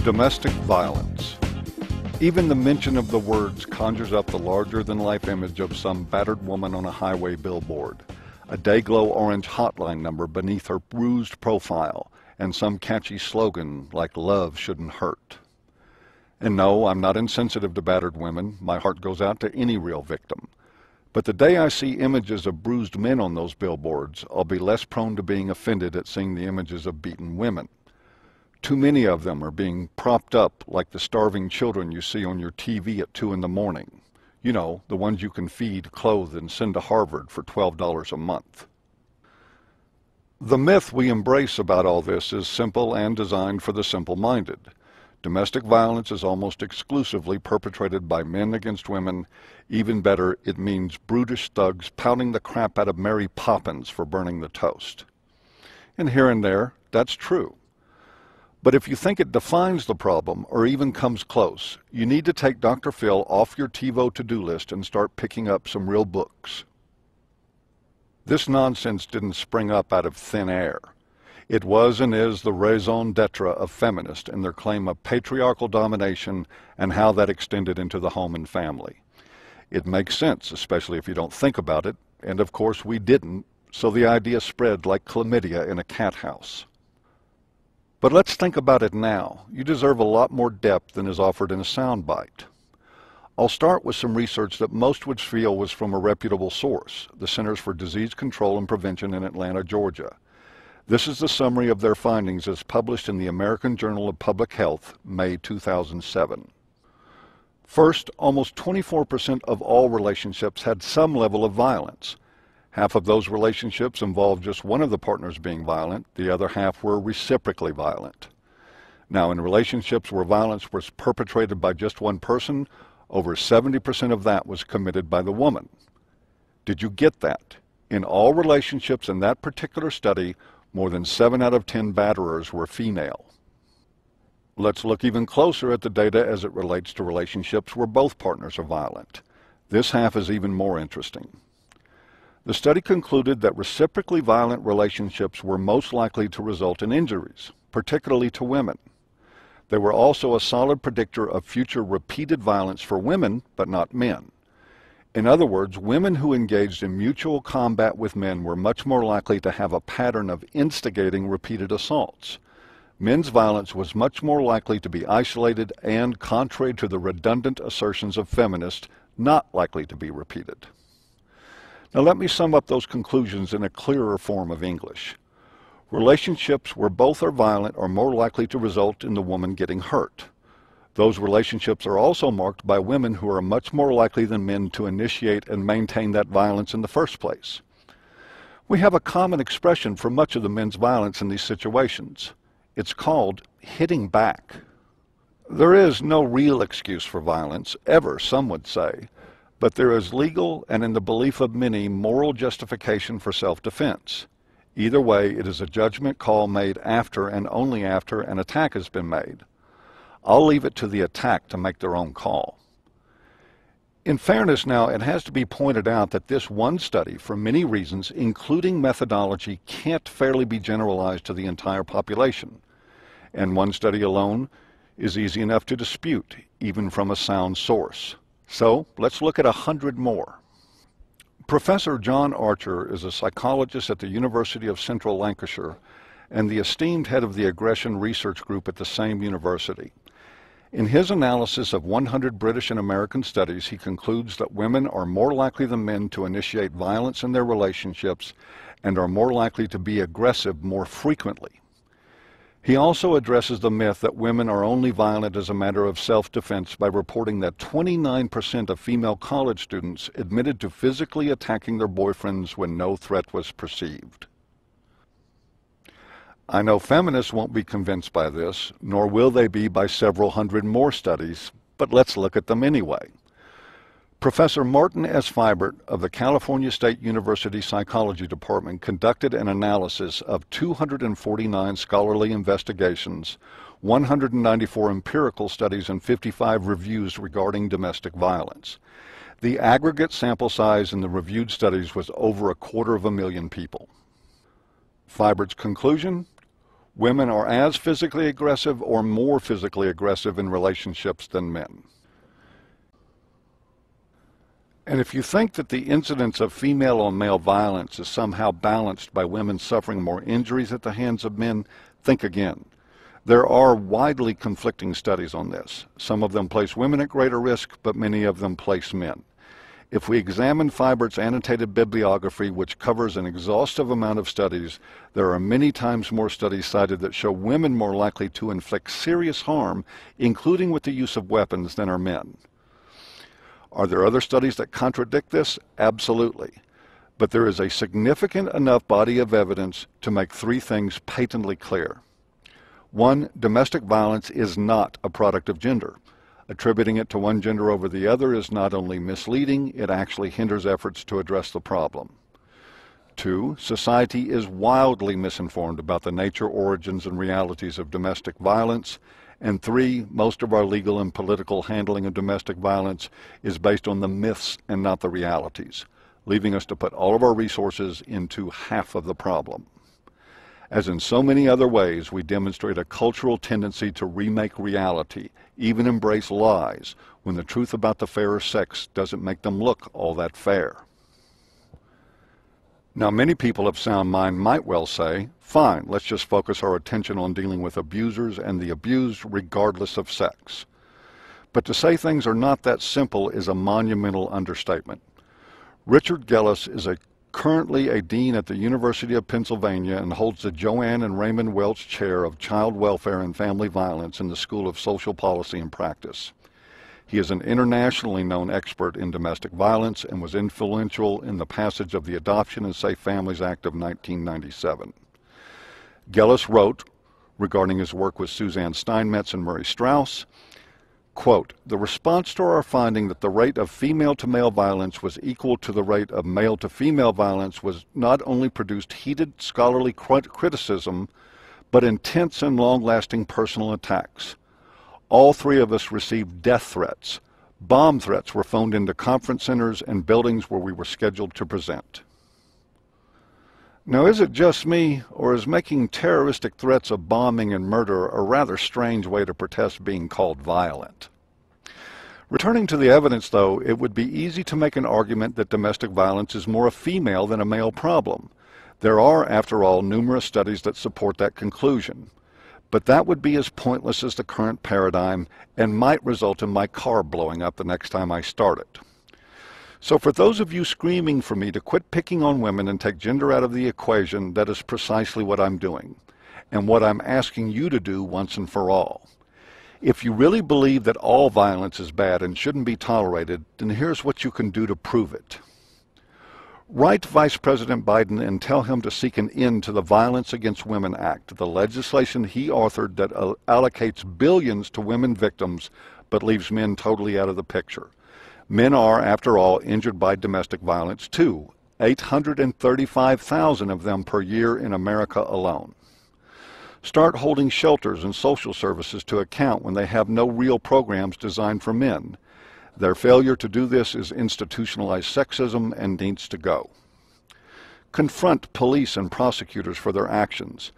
Domestic violence. Even the mention of the words conjures up the larger-than-life image of some battered woman on a highway billboard, a day-glow orange hotline number beneath her bruised profile, and some catchy slogan like "Love shouldn't hurt." And no, I'm not insensitive to battered women. My heart goes out to any real victim. But the day I see images of bruised men on those billboards, I'll be less prone to being offended at seeing the images of beaten women. Too many of them are being propped up like the starving children you see on your TV at 2 in the morning. You know, the ones you can feed, clothe, and send to Harvard for $12 a month. The myth we embrace about all this is simple and designed for the simple-minded. Domestic violence is almost exclusively perpetrated by men against women. Even better, it means brutish thugs pounding the crap out of Mary Poppins for burning the toast. And here and there, that's true. But if you think it defines the problem, or even comes close, you need to take Dr. Phil off your TiVo to-do list and start picking up some real books. This nonsense didn't spring up out of thin air. It was and is the raison d'etre of feminists in their claim of patriarchal domination and how that extended into the home and family. It makes sense, especially if you don't think about it, and of course we didn't, so the idea spread like chlamydia in a cat house. But let's think about it now. You deserve a lot more depth than is offered in a soundbite. I'll start with some research that most would feel was from a reputable source, the Centers for Disease Control and Prevention in Atlanta, Georgia. This is the summary of their findings as published in the American Journal of Public Health, May 2007. First, almost 24% of all relationships had some level of violence. Half of those relationships involved just one of the partners being violent, the other half were reciprocally violent. Now, in relationships where violence was perpetrated by just one person, over 70% of that was committed by the woman. Did you get that? In all relationships in that particular study, more than 7 out of 10 batterers were female. Let's look even closer at the data as it relates to relationships where both partners are violent. This half is even more interesting. The study concluded that reciprocally violent relationships were most likely to result in injuries, particularly to women. They were also a solid predictor of future repeated violence for women, but not men. In other words, women who engaged in mutual combat with men were much more likely to have a pattern of instigating repeated assaults. Men's violence was much more likely to be isolated and, contrary to the redundant assertions of feminists, not likely to be repeated. Now let me sum up those conclusions in a clearer form of English. Relationships where both are violent are more likely to result in the woman getting hurt. Those relationships are also marked by women who are much more likely than men to initiate and maintain that violence in the first place. We have a common expression for much of the men's violence in these situations. It's called hitting back. There is no real excuse for violence, ever, some would say. But there is legal and, in the belief of many, moral justification for self-defense. Either way, it is a judgment call made after and only after an attack has been made. I'll leave it to the attacked to make their own call. In fairness now, it has to be pointed out that this one study, for many reasons, including methodology, can't fairly be generalized to the entire population. And one study alone is easy enough to dispute, even from a sound source. So let's look at 100 more. Professor John Archer is a psychologist at the University of Central Lancashire and the esteemed head of the Aggression Research Group at the same university. In his analysis of 100 British and American studies, he concludes that women are more likely than men to initiate violence in their relationships and are more likely to be aggressive more frequently. He also addresses the myth that women are only violent as a matter of self-defense by reporting that 29% of female college students admitted to physically attacking their boyfriends when no threat was perceived. I know feminists won't be convinced by this, nor will they be by several hundred more studies, but let's look at them anyway. Professor Martin S. Fibert of the California State University Psychology Department conducted an analysis of 249 scholarly investigations, 194 empirical studies, and 55 reviews regarding domestic violence. The aggregate sample size in the reviewed studies was over 250,000 people. Fibert's conclusion? Women are as physically aggressive or more physically aggressive in relationships than men. And if you think that the incidence of female-on-male violence is somehow balanced by women suffering more injuries at the hands of men, think again. There are widely conflicting studies on this. Some of them place women at greater risk, but many of them place men. If we examine Feibert's annotated bibliography, which covers an exhaustive amount of studies, there are many times more studies cited that show women more likely to inflict serious harm, including with the use of weapons, than are men. Are there other studies that contradict this? Absolutely. But there is a significant enough body of evidence to make three things patently clear. One, domestic violence is not a product of gender. Attributing it to one gender over the other is not only misleading, it actually hinders efforts to address the problem. Two, society is wildly misinformed about the nature, origins, and realities of domestic violence. And three, most of our legal and political handling of domestic violence is based on the myths and not the realities, leaving us to put all of our resources into half of the problem. As in so many other ways, we demonstrate a cultural tendency to remake reality, even embrace lies, when the truth about the fairer sex doesn't make them look all that fair. Now, many people of sound mind might well say, fine, let's just focus our attention on dealing with abusers and the abused regardless of sex. But to say things are not that simple is a monumental understatement. Richard Gellis is currently a dean at the University of Pennsylvania and holds the Joanne and Raymond Welch Chair of Child Welfare and Family Violence in the School of Social Policy and Practice. He is an internationally known expert in domestic violence and was influential in the passage of the Adoption and Safe Families Act of 1997. Gellis wrote, regarding his work with Suzanne Steinmetz and Murray Strauss, quote, "The response to our finding that the rate of female-to-male violence was equal to the rate of male-to-female violence was not only produced heated scholarly criticism, but intense and long-lasting personal attacks. All three of us received death threats. Bomb threats were phoned into conference centers and buildings where we were scheduled to present." Now, is it just me, or is making terroristic threats of bombing and murder a rather strange way to protest being called violent? Returning to the evidence, though, it would be easy to make an argument that domestic violence is more a female than a male problem. There are, after all, numerous studies that support that conclusion. But that would be as pointless as the current paradigm and might result in my car blowing up the next time I start it. So for those of you screaming for me to quit picking on women and take gender out of the equation, that is precisely what I'm doing, and what I'm asking you to do once and for all. If you really believe that all violence is bad and shouldn't be tolerated, then here's what you can do to prove it. Write Vice President Biden and tell him to seek an end to the Violence Against Women Act, the legislation he authored that allocates billions to women victims but leaves men totally out of the picture. Men are, after all, injured by domestic violence too, 835,000 of them per year in America alone. Start holding shelters and social services to account when they have no real programs designed for men. Their failure to do this is institutionalized sexism and needs to go. Confront police and prosecutors for their actions.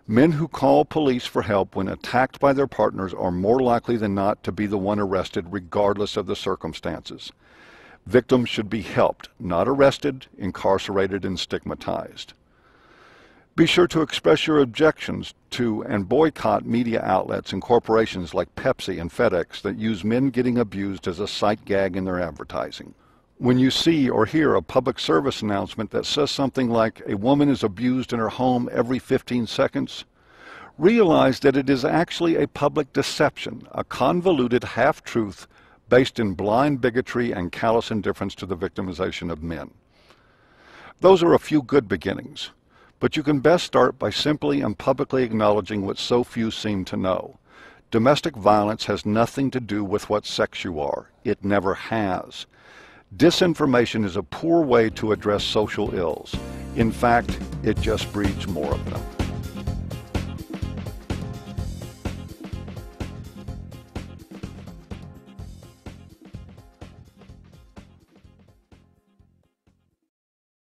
Men who call police for help when attacked by their partners are more likely than not to be the one arrested regardless of the circumstances. Victims should be helped, not arrested, incarcerated, and stigmatized. Be sure to express your objections to and boycott media outlets and corporations like Pepsi and FedEx that use men getting abused as a sight gag in their advertising. When you see or hear a public service announcement that says something like a woman is abused in her home every 15 seconds, realize that it is actually a public deception, a convoluted half-truth based in blind bigotry and callous indifference to the victimization of men. Those are a few good beginnings, but you can best start by simply and publicly acknowledging what so few seem to know. Domestic violence has nothing to do with what sex you are. It never has. Disinformation is a poor way to address social ills. In fact, it just breeds more of them.